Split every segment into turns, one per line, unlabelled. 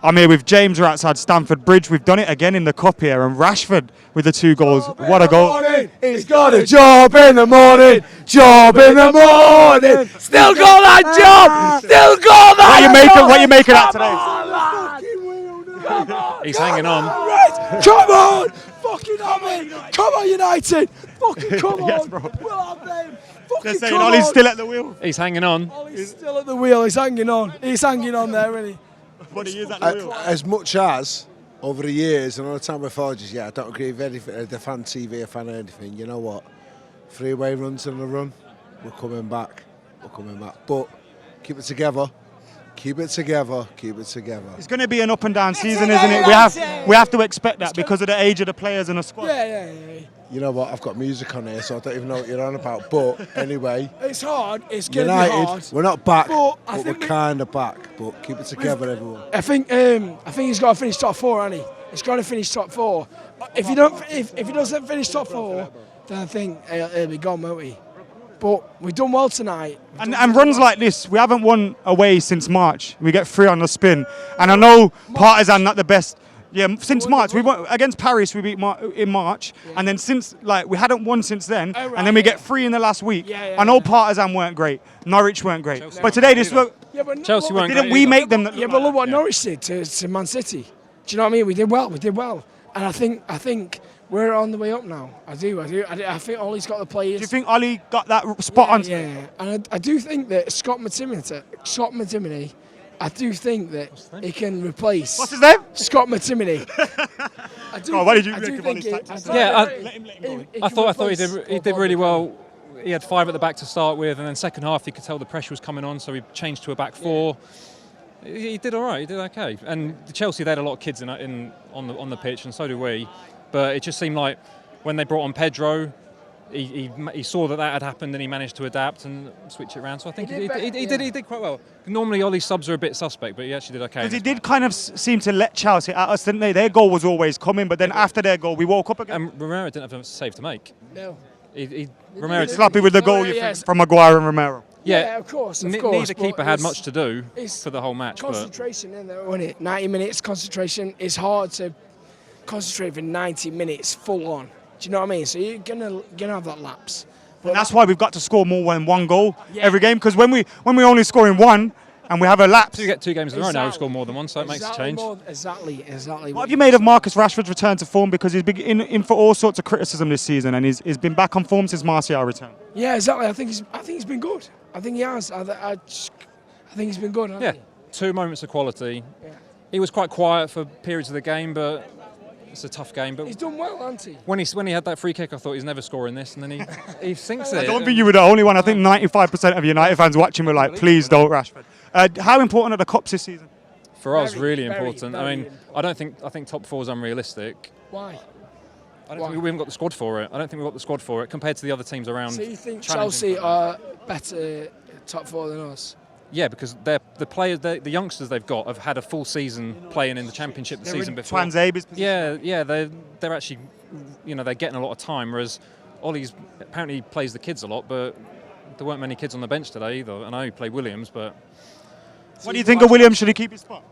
I'm here with James. We're outside Stamford Bridge. We've done it again in the cup here, and Rashford with the 2 goals. What a goal!
He's got a job in the morning. Job in the morning. Still got that job. Still got that.
What are you making out today?
Come on.
He's hanging on.
Right. Come on. Fucking on me. Come on, United. Fucking come on.
Yes, bro.
We'll have them.
They're
Fucking
saying
come
Ollie's
on.
still at the wheel.
He's hanging on.
Ollie's still at the wheel. He's hanging on. He's hanging on there, isn't he?
But he is at the wheel.
As much as over the years and all the time before, I don't agree with anything, the fan TV or fan anything. You know what? 3-way runs in the run. We're coming back. We're coming back. But keep it together. Keep it together. Keep it together.
It's going to be an up and down season, isn't it? We have to expect that because of the age of the players in the squad.
Yeah.
You know what? I've got music on here, so I don't even know what you're on about. But anyway,
It's hard. It's going to
United,
be hard.
we're not back,
But I
but
think
we're kind of back. But keep it together, everyone.
I think he's got to finish top 4, hasn't he? He's got to finish top 4. If he doesn't finish top 4, then I think he'll be gone, won't he? But we've done well tonight.
And runs like this, we haven't won away since March. We get 3 on the spin. And I know Partizan not the best. Yeah, since March. We won against Paris, we beat in March. Yeah. And then since, we hadn't won since then.
Oh, right,
and then we get 3 in the last week.
Yeah,
I know Partizan weren't great. Norwich weren't great.
Chelsea
but today, this was...
Chelsea weren't
Didn't
great
we
either.
make them...
Yeah, but look what Norwich did to Man City. Do you know what I mean? We did well. And I think we're on the way up now. I think Ollie's got the players.
Do you think Ollie got that spot on?
Yeah. And I do think that Scott McTominay, I do think that he can replace.
What's his name?
Scott McTominay.
What did you reckon about his tactics?
I thought he did really well. He had 5 at the back to start with, and then second half you could tell the pressure was coming on, so he changed to a back 4. He did all right. He did okay. And Chelsea, they had a lot of kids on the pitch, and so do we. But it just seemed like when they brought on Pedro, he saw that had happened, and he managed to adapt and switch it around. So I think he did quite well. Normally, Ollie's subs are a bit suspect, but he actually did okay.
Because he did kind of seem to let Chelsea at us, didn't they? Their goal was always coming, but then after their goal, we woke up again.
And Romero didn't have a save to make.
No.
Romero
Sloppy with the goal, you think, from Maguire and Romero.
Yeah, of course.
Neither keeper had much to do for the whole match.
Concentration, isn't it? 90 minutes concentration. It's hard to concentrate for 90 minutes full on. Do you know what I mean? So you're gonna have that lapse. But
and that's why we've got to score more than 1 goal every game. Because when we only score in 1 and we have a lapse,
you get 2 games in a row now. We score more than 1, so it makes a change.
Exactly.
What have you made of Marcus Rashford's return to form? Because he's been in for all sorts of criticism this season, and he's been back on form since Martial returned.
Yeah, exactly. I think he's been good. I think he has. I think he's been good.
Yeah, 2 moments of quality. Yeah. He was quite quiet for periods of the game, but it's a tough game. But
he's done well, hasn't he?
When he had that free kick, I thought he's never scoring this, and then he sinks it.
I don't think you were the only one. I think 95% of United fans watching were like, "Please don't, Rashford." How important are the cups this season?
For us, really important. I mean, I think top 4 is unrealistic.
Why?
I don't think we haven't got the squad for it. I don't think we've got the squad for it compared to the other teams around.
So you think Chelsea are better top 4 than us?
Yeah, because the players, the youngsters they've got have had a full season playing in the Championship the season before. Yeah, they're actually, they're getting a lot of time. Whereas Ollie's apparently plays the kids a lot, but there weren't many kids on the bench today either. I know he played Williams, but.
What do you think of Williams? Should he keep his spot?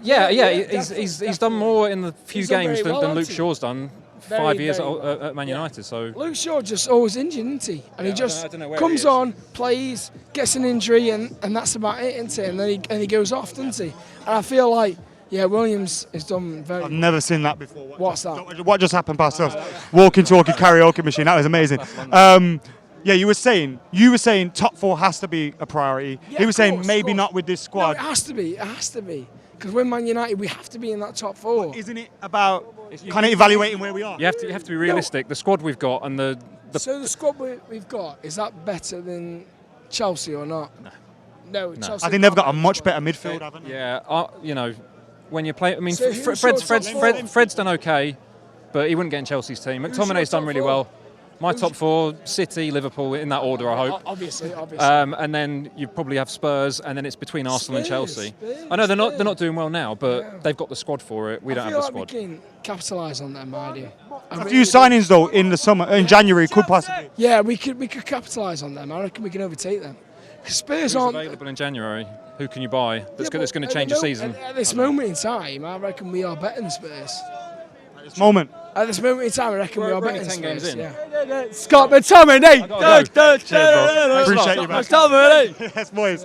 Yeah, he's done more in the few games than Luke Shaw's done. 5 years at Man United. So
Luke Shaw just always injured, isn't he? And he just comes on, plays, gets an injury, and that's about it, isn't it? And then he goes off, doesn't he? And I feel like, Williams has done very.
I've never seen that before.
What's that?
What just happened past us? Walking, talking, karaoke machine. That was amazing. You were saying top 4 has to be a priority.
Yeah,
he was saying
course,
maybe not with this squad.
No, it has to be. Because we're Man United, we have to be in that top 4.
But isn't it about kind of evaluating where we are?
You have to be realistic. The squad we've got and the.
So the squad we've got, is that better than Chelsea or not? No. Chelsea.
I think they've got a much better midfield, haven't they?
Yeah, when you play, I mean,
So
Fred's done okay, but he wouldn't get in Chelsea's team. McTominay's done really well. My top 4, City, Liverpool, in that order, I hope.
Obviously.
And then you probably have Spurs, and then it's between Arsenal and Chelsea. I know they're not doing well now, but they've got the squad for it. We don't have the squad.
I feel like we can capitalise on them, I do.
A few signings though in January could possibly.
Yeah, we could capitalise on them. I reckon we can overtake them. Spurs
Who's
aren't
available in January? Who can you buy that's going to change the season?
At this moment in time, I reckon we are better than Spurs.
At this moment.
At this moment in time, I reckon we are better than
10 games
Spurs.
in.
Yeah.
Scott McTominay.
Go.
Cheers, bro. Appreciate you, man.
McTominay.
Yes, boys.